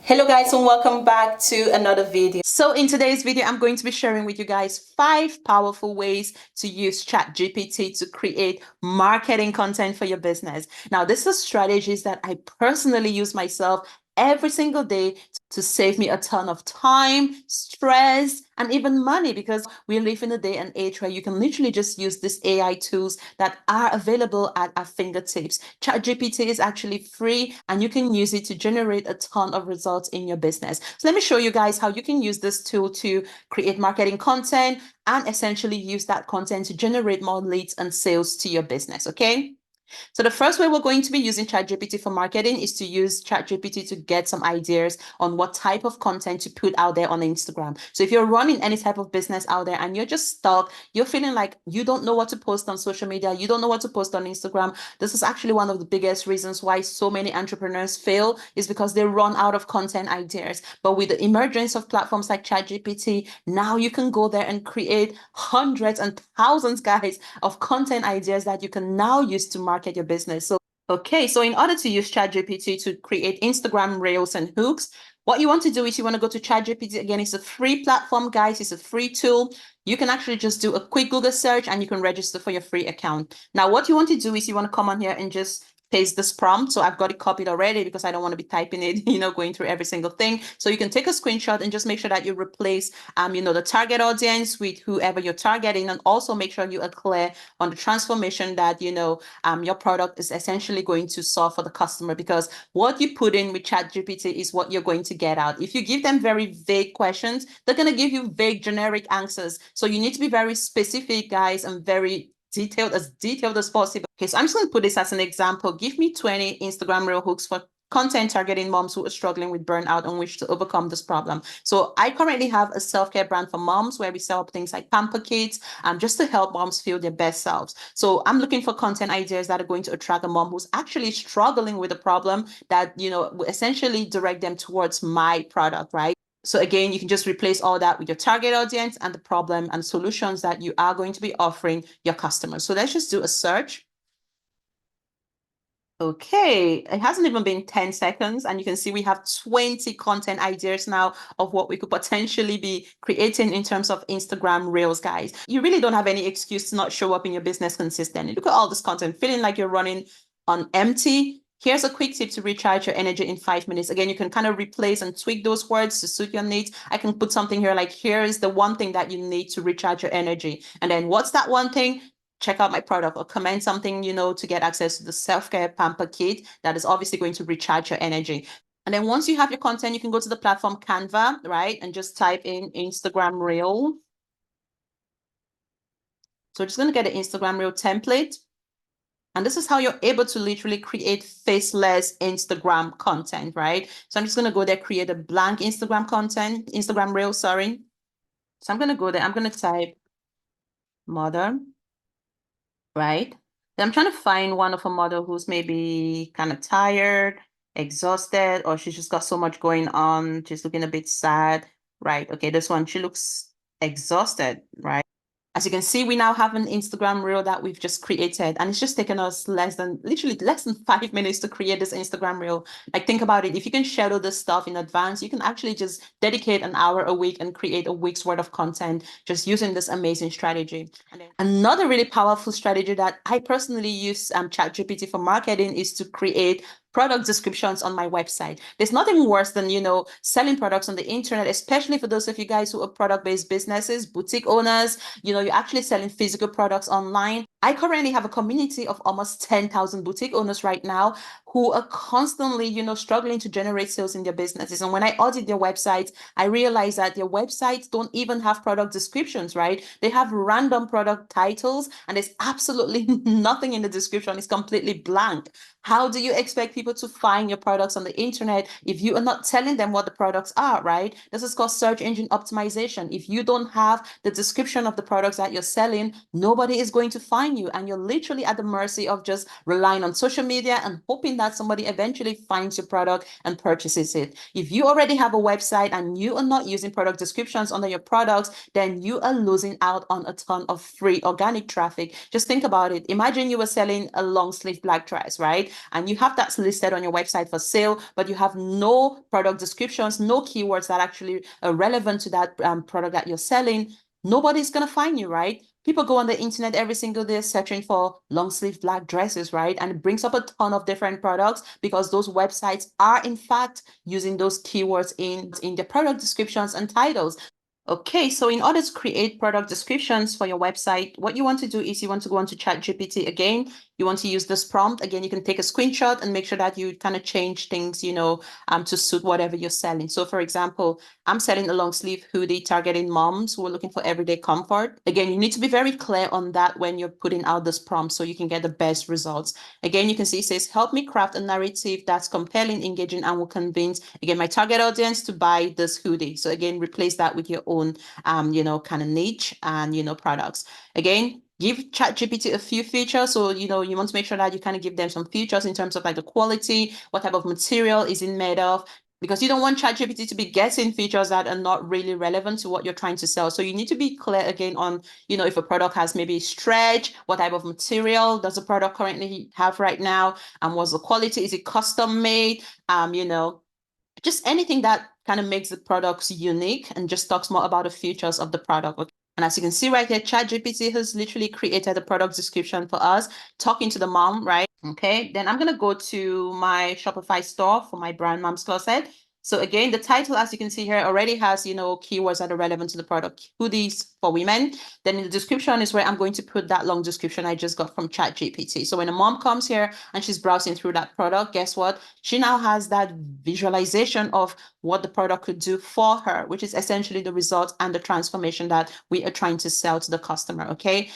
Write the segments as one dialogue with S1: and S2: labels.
S1: Hello guys, and welcome back to another video. So in today's video, I'm going to be sharing with you guys 5 powerful ways to use ChatGPT to create marketing content for your business. Now, this is strategies that I personally use myself every single day to save me a ton of time, stress, and even money, because we live in a day and age where you can literally just use these AI tools that are available at our fingertips. ChatGPT is actually free and you can use it to generate a ton of results in your business. So let me show you guys how you can use this tool to create marketing content and essentially use that content to generate more leads and sales to your business, okay? So the first way we're going to be using ChatGPT for marketing is to use ChatGPT to get some ideas on what type of content to put out there on Instagram. So if you're running any type of business out there and you're just stuck, you're feeling like you don't know what to post on social media, you don't know what to post on Instagram. This is actually one of the biggest reasons why so many entrepreneurs fail, is because they run out of content ideas. But with the emergence of platforms like ChatGPT, now you can go there and create hundreds and thousands, guys, of content ideas that you can now use to market your business. So in order to use ChatGPT to create Instagram reels and hooks, what you want to do is you want to go to ChatGPT. Again, it's a free platform, guys. It's a free tool. You can actually just do a quick Google search and you can register for your free account. Now, what you want to do is you want to come on here and just paste this prompt. So I've got it copied already because I don't want to be typing it, going through every single thing. So you can take a screenshot and just make sure that you replace, the target audience with whoever you're targeting, and also make sure you are clear on the transformation that, your product is essentially going to solve for the customer, because what you put in with ChatGPT is what you're going to get out. If you give them very vague questions, they're going to give you vague, generic answers. So you need to be very specific, guys, and very detailed as possible. Okay, so I'm just going to put this as an example. Give me 20 Instagram reel hooks for content targeting moms who are struggling with burnout and wish to overcome this problem. So I currently have a self-care brand for moms where we sell things like pamper kits, just to help moms feel their best selves. So I'm looking for content ideas that are going to attract a mom who's actually struggling with a problem that, will essentially direct them towards my product, right? So again, you can just replace all that with your target audience and the problem and solutions that you are going to be offering your customers. So let's just do a search. Okay, it hasn't even been 10 seconds, and you can see we have 20 content ideas now of what we could potentially be creating in terms of Instagram Reels, guys. You really don't have any excuse to not show up in your business consistently. Look at all this content, feeling like you're running on empty. Here's a quick tip to recharge your energy in 5 minutes. Again, you can kind of replace and tweak those words to suit your needs. I can put something here like, here is the one thing that you need to recharge your energy. And then what's that one thing? Check out my product, or comment something, to get access to the self-care pamper kit that is obviously going to recharge your energy. And then once you have your content, you can go to the platform Canva, right? And just type in Instagram Reel. So we're just going to get an Instagram Reel template. And this is how you're able to literally create faceless Instagram content, right? So I'm just going to go there, create a blank Instagram Reel, sorry. So I'm going to go there, I'm going to type mother, right? Then I'm trying to find one of a model who's maybe kind of tired, exhausted, or she's just got so much going on. She's looking a bit sad, right? Okay, this one, she looks exhausted, right? As you can see, we now have an Instagram reel that we've just created, and it's just taken us literally less than 5 minutes to create this Instagram reel. Like, think about it. If you can schedule this stuff in advance, you can actually just dedicate an hour a week and create a week's worth of content just using this amazing strategy. And then another really powerful strategy that I personally use ChatGPT for marketing is to create product descriptions on my website. There's nothing worse than, selling products on the internet, especially for those of you guys who are product-based businesses, boutique owners, you're actually selling physical products online. I currently have a community of almost 10,000 boutique owners right now who are constantly, struggling to generate sales in their businesses. And when I audit their websites, I realize that their websites don't even have product descriptions, right? They have random product titles and there's absolutely nothing in the description. It's completely blank. How do you expect people to find your products on the internet if you are not telling them what the products are, right? This is called search engine optimization. If you don't have the description of the products that you're selling, nobody is going to find find you, and you're literally at the mercy of just relying on social media and hoping that somebody eventually finds your product and purchases it. If you already have a website and you are not using product descriptions under your products, then you are losing out on a ton of free organic traffic. Just think about it. Imagine you were selling a long sleeve black dress, right? And you have that listed on your website for sale, but you have no product descriptions, no keywords that actually are relevant to that product that you're selling. Nobody's going to find you, right? People go on the internet every single day searching for long sleeve black dresses, right? And it brings up a ton of different products because those websites are in fact using those keywords in their product descriptions and titles. Okay, so in order to create product descriptions for your website, what you want to do is you want to go onto ChatGPT again. You want to use this prompt. Again, you can take a screenshot and make sure that you kind of change things, to suit whatever you're selling. So for example, I'm selling a long sleeve hoodie targeting moms who are looking for everyday comfort. Again, you need to be very clear on that when you're putting out this prompt so you can get the best results. Again, you can see it says, help me craft a narrative that's compelling, engaging, and will convince, again, my target audience to buy this hoodie. So again, replace that with your own, kind of niche and, products. Again, give ChatGPT a few features. So, you want to make sure that you kind of give them some features in terms of like the quality, what type of material is it made of, because you don't want ChatGPT to be getting features that are not really relevant to what you're trying to sell. So you need to be clear again on, if a product has maybe stretch, what type of material does the product currently have right now? And what's the quality? Is it custom made? Just anything that kind of makes the products unique and just talks more about the features of the product. Okay? And as you can see right here, ChatGPT has literally created a product description for us, talking to the mom, right? Okay, then I'm going to go to my Shopify store for my brand Mom's Closet. So again, the title, as you can see here, already has, keywords that are relevant to the product, hoodies for women. Then in the description is where I'm going to put that long description I just got from ChatGPT. So when a mom comes here and she's browsing through that product, guess what? She now has that visualization of what the product could do for her, which is essentially the result and the transformation that we are trying to sell to the customer, okay?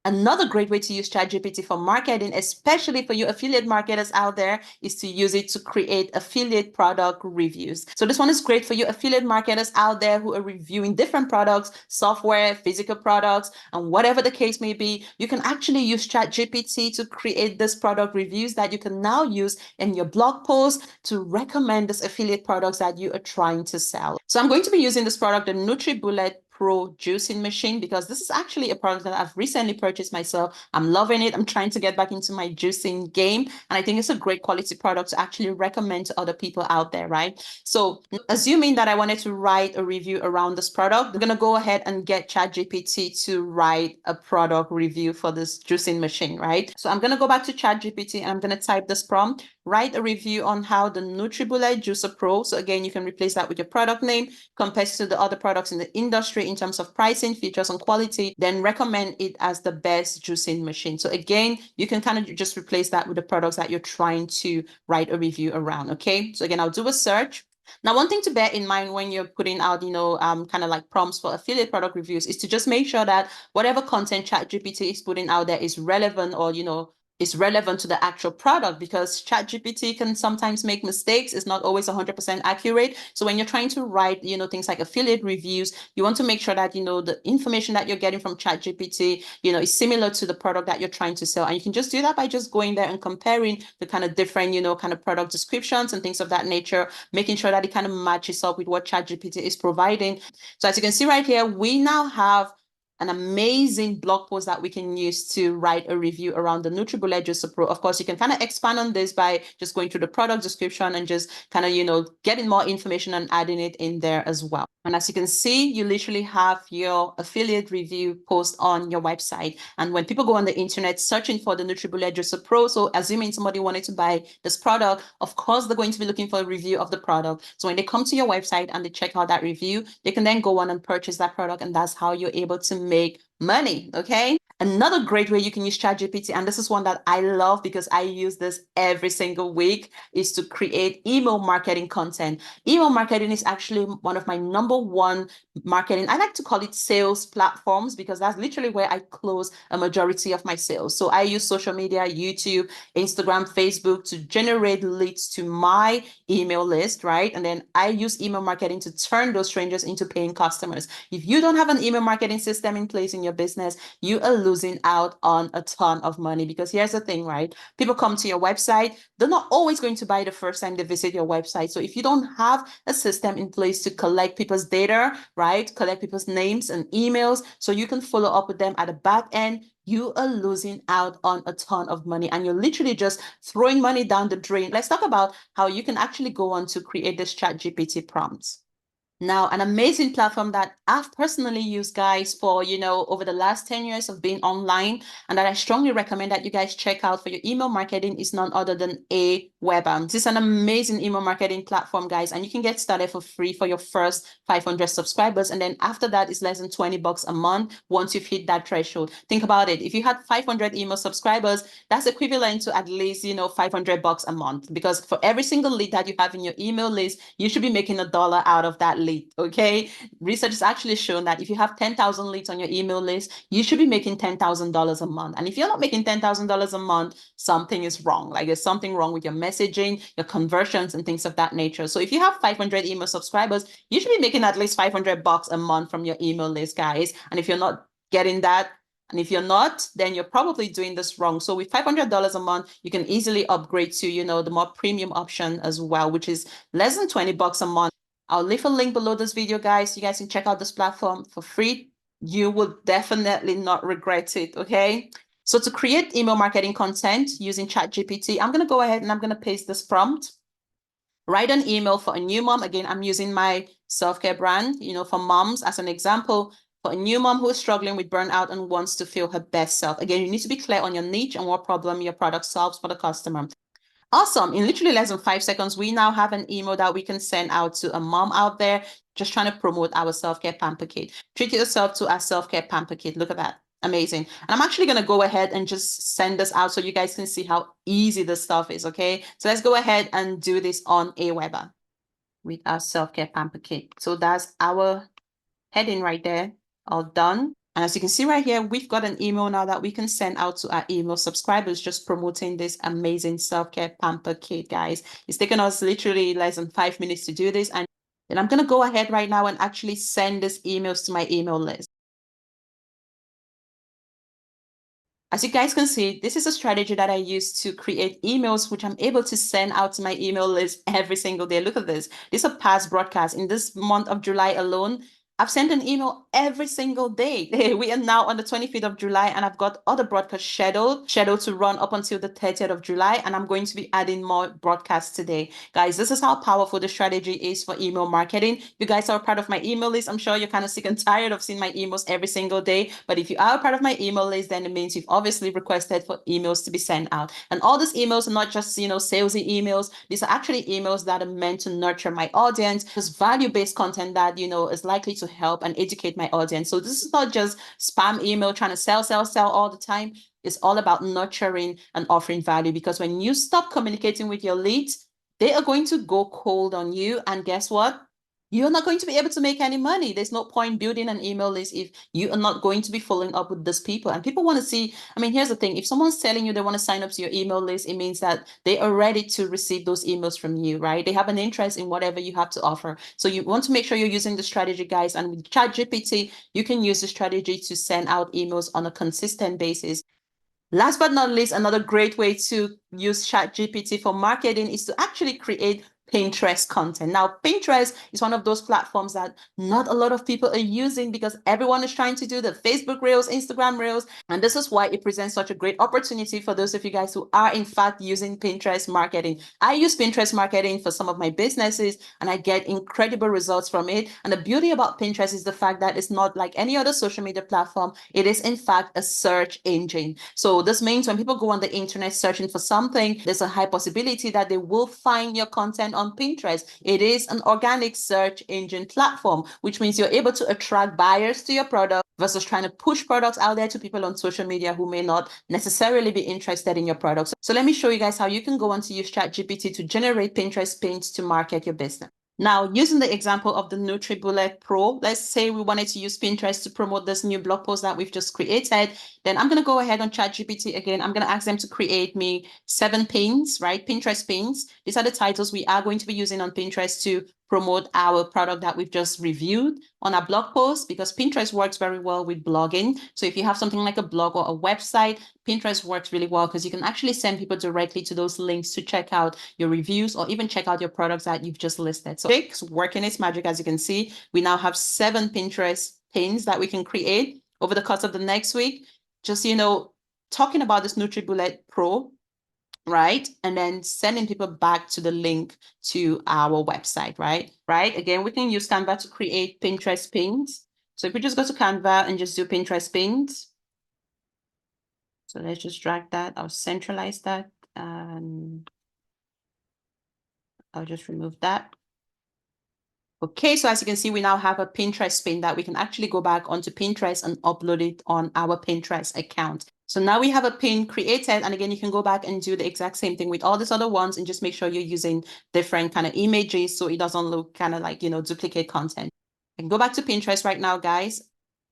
S1: Another great way to use ChatGPT for marketing, especially for you affiliate marketers out there, is to use it to create affiliate product reviews. So this one is great for you affiliate marketers out there who are reviewing different products, software, physical products, and whatever the case may be. You can actually use ChatGPT to create this product reviews that you can now use in your blog post to recommend this affiliate products that you are trying to sell. So I'm going to be using this product, the NutriBullet Pro juicing machine, because this is actually a product that I've recently purchased myself. I'm loving it. I'm trying to get back into my juicing game, and I think it's a great quality product to actually recommend to other people out there, right? So assuming that I wanted to write a review around this product, I'm going to go ahead and get ChatGPT to write a product review for this juicing machine, right? So I'm going to go back to ChatGPT and I'm going to type this prompt, write a review on how the NutriBullet Juicer Pro, so again, you can replace that with your product name, compares to the other products in the industry in terms of pricing, features, and quality, then recommend it as the best juicing machine. So again, you can kind of just replace that with the products that you're trying to write a review around, okay? So again, I'll do a search. Now, one thing to bear in mind when you're putting out, kind of like prompts for affiliate product reviews is to just make sure that whatever content ChatGPT is putting out there is relevant or, is relevant to the actual product, because ChatGPT can sometimes make mistakes. It's not always 100% accurate. So when you're trying to write, things like affiliate reviews, you want to make sure that, the information that you're getting from ChatGPT, is similar to the product that you're trying to sell. And you can just do that by just going there and comparing the kind of different, kind of product descriptions and things of that nature, making sure that it kind of matches up with what ChatGPT is providing. So as you can see right here, we now have an amazing blog post that we can use to write a review around the NutriBullet Juicer Pro. Of course, you can kind of expand on this by just going through the product description and just kind of, getting more information and adding it in there as well. And as you can see, you literally have your affiliate review post on your website. And when people go on the internet searching for the NutriBullet Juicer Pro, so assuming somebody wanted to buy this product, of course, they're going to be looking for a review of the product. So when they come to your website and they check out that review, they can then go on and purchase that product. And that's how you're able to make money, okay? Another great way you can use ChatGPT, and this is one that I love because I use this every single week, is to create email marketing content. Email marketing is actually one of my number one marketing, I like to call it sales platforms, because that's literally where I close a majority of my sales. So I use social media, YouTube, Instagram, Facebook to generate leads to my email list, right? And then I use email marketing to turn those strangers into paying customers. If you don't have an email marketing system in place in your business, you are losing out on a ton of money. Because here's the thing, right? People come to your website, they're not always going to buy the first time they visit your website. So if you don't have a system in place to collect people's data, right? Collect people's names and emails so you can follow up with them at the back end, you are losing out on a ton of money and you're literally just throwing money down the drain. Let's talk about how you can actually go on to create this ChatGPT prompts. Now, an amazing platform that I've personally used, guys, for, over the last 10 years of being online, and that I strongly recommend that you guys check out for your email marketing is none other than Aweber. This is an amazing email marketing platform, guys, and you can get started for free for your first 500 subscribers. And then after that, it's less than $20 a month once you've hit that threshold. Think about it. If you had 500 email subscribers, that's equivalent to at least, $500 a month, because for every single lead that you have in your email list, you should be making $1 out of that lead. Okay, research has actually shown that if you have 10,000 leads on your email list, you should be making $10,000 a month. And if you're not making $10,000 a month, something is wrong. Like there's something wrong with your messaging, your conversions, and things of that nature. So if you have 500 email subscribers, you should be making at least $500 a month from your email list, guys. And if you're not getting that, and if you're not, then you're probably doing this wrong. So with $500 a month, you can easily upgrade to, the more premium option as well, which is less than $20 a month. I'll leave a link below this video, guys. You guys can check out this platform for free. You will definitely not regret it, okay? So to create email marketing content using ChatGPT, I'm going to go ahead and I'm going to paste this prompt. Write an email for a new mom. Again, I'm using my self-care brand, for moms as an example. For a new mom who is struggling with burnout and wants to feel her best self. Again, you need to be clear on your niche and what problem your product solves for the customer. Awesome. In literally less than 5 seconds, we now have an email that we can send out to a mom out there just trying to promote our self-care pamper kit. Treat yourself to our self-care pamper kit. Look at that. Amazing. And I'm actually going to go ahead and just send this out so you guys can see how easy this stuff is. Okay. So let's go ahead and do this on Aweber with our self-care pamper kit. So that's our heading right there. All done. And as you can see right here, we've got an email now that we can send out to our email subscribers just promoting this amazing self-care pamper kit, guys. It's taken us literally less than 5 minutes to do this. And then I'm going to go ahead right now and actually send these emails to my email list. As you guys can see, this is a strategy that I use to create emails, which I'm able to send out to my email list every single day. Look at this. These are past broadcasts. In this month of July alone, I've sent an email every single day. We are now on the 25th of July and I've got other broadcasts scheduled to run up until the 30th of July. And I'm going to be adding more broadcasts today. Guys, this is how powerful the strategy is for email marketing. You guys are part of my email list. I'm sure you're kind of sick and tired of seeing my emails every single day. But if you are part of my email list, then it means you've obviously requested for emails to be sent out. And all these emails are not just, salesy emails. These are actually emails that are meant to nurture my audience. Just value-based content that, is likely to help and educate my audience. So this is not just spam email trying to sell all the time. It's all about nurturing and offering value, because when you stop communicating with your leads, they are going to go cold on you. And guess what? You're not going to be able to make any money. There's no point building an email list if you are not going to be following up with these people. And people want to see, here's the thing. If someone's telling you they want to sign up to your email list, it means that they are ready to receive those emails from you, right? They have an interest in whatever you have to offer. So you want to make sure you're using the strategy, guys. And with ChatGPT, you can use the strategy to send out emails on a consistent basis. Last but not least, another great way to use ChatGPT for marketing is to actually create Pinterest content. Now, Pinterest is one of those platforms that not a lot of people are using because everyone is trying to do the Facebook Reels, Instagram Reels. And this is why it presents such a great opportunity for those of you guys who are in fact using Pinterest marketing. I use Pinterest marketing for some of my businesses and I get incredible results from it. And the beauty about Pinterest is the fact that it's not like any other social media platform. It is in fact a search engine. So this means when people go on the internet searching for something, there's a high possibility that they will find your content on Pinterest. It is an organic search engine platform, which means you're able to attract buyers to your product versus trying to push products out there to people on social media who may not necessarily be interested in your products. So let me show you guys how you can go on to use ChatGPT to generate Pinterest pins to market your business. Now, using the example of the NutriBullet Pro, let's say we wanted to use Pinterest to promote this new blog post that we've just created. Then I'm going to go ahead on ChatGPT again. I'm going to ask them to create me 7 pins, right? Pinterest pins. These are the titles we are going to be using on Pinterest to promote our product that we've just reviewed on our blog post, because Pinterest works very well with blogging. So if you have something like a blog or a website, Pinterest works really well because you can actually send people directly to those links to check out your reviews or even check out your products that you've just listed. So it's working its magic. As you can see, we now have 7 Pinterest pins that we can create over the course of the next week. Just, talking about this NutriBullet Pro, right? And then sending people back to the link to our website, right? Again, we can use Canva to create Pinterest pins. So if we just go to Canva and just do Pinterest pins. So let's just drag that. I'll centralize that and I'll just remove that. Okay, so as you can see, we now have a Pinterest pin that we can actually go back onto Pinterest and upload it on our Pinterest account. So now we have a pin created, and again, you can go back and do the exact same thing with all these other ones and just make sure you're using different kind of images so it doesn't look kind of like, duplicate content. I can go back to Pinterest right now, guys.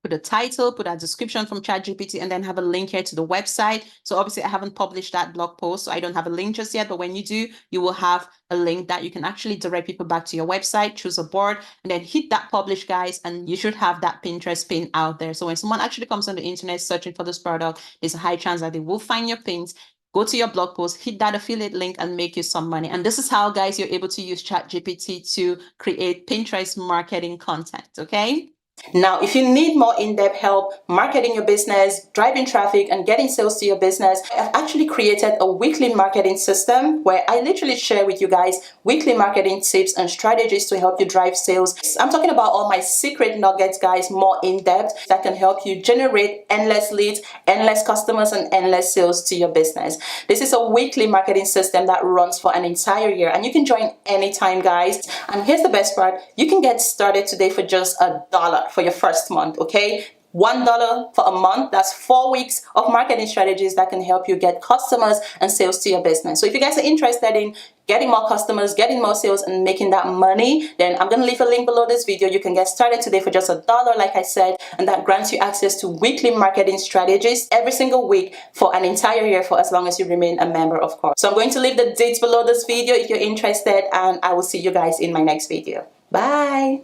S1: Put a title, put a description from ChatGPT, and then have a link here to the website. So obviously I haven't published that blog post, so I don't have a link just yet, but when you do, you will have a link that you can actually direct people back to your website, choose a board, and then hit that publish, guys, and you should have that Pinterest pin out there. So when someone actually comes on the internet searching for this product, there's a high chance that they will find your pins, go to your blog post, hit that affiliate link, and make you some money. And this is how, guys, you're able to use ChatGPT to create Pinterest marketing content, okay? Now, if you need more in-depth help marketing your business, driving traffic, and getting sales to your business, I've actually created a weekly marketing system where I literally share with you guys weekly marketing tips and strategies to help you drive sales. I'm talking about all my secret nuggets, guys, more in-depth, that can help you generate endless leads, endless customers, and endless sales to your business. This is a weekly marketing system that runs for an entire year, and you can join anytime, guys. And here's the best part. You can get started today for just $1 for your first month, okay? $1 for a month. That's 4 weeks of marketing strategies that can help you get customers and sales to your business. So if you guys are interested in getting more customers, getting more sales, and making that money, then I'm going to leave a link below this video. You can get started today for just $1, like I said, and that grants you access to weekly marketing strategies every single week for an entire year, for as long as you remain a member, of course. So I'm going to leave the dates below this video if you're interested, and I will see you guys in my next video. Bye.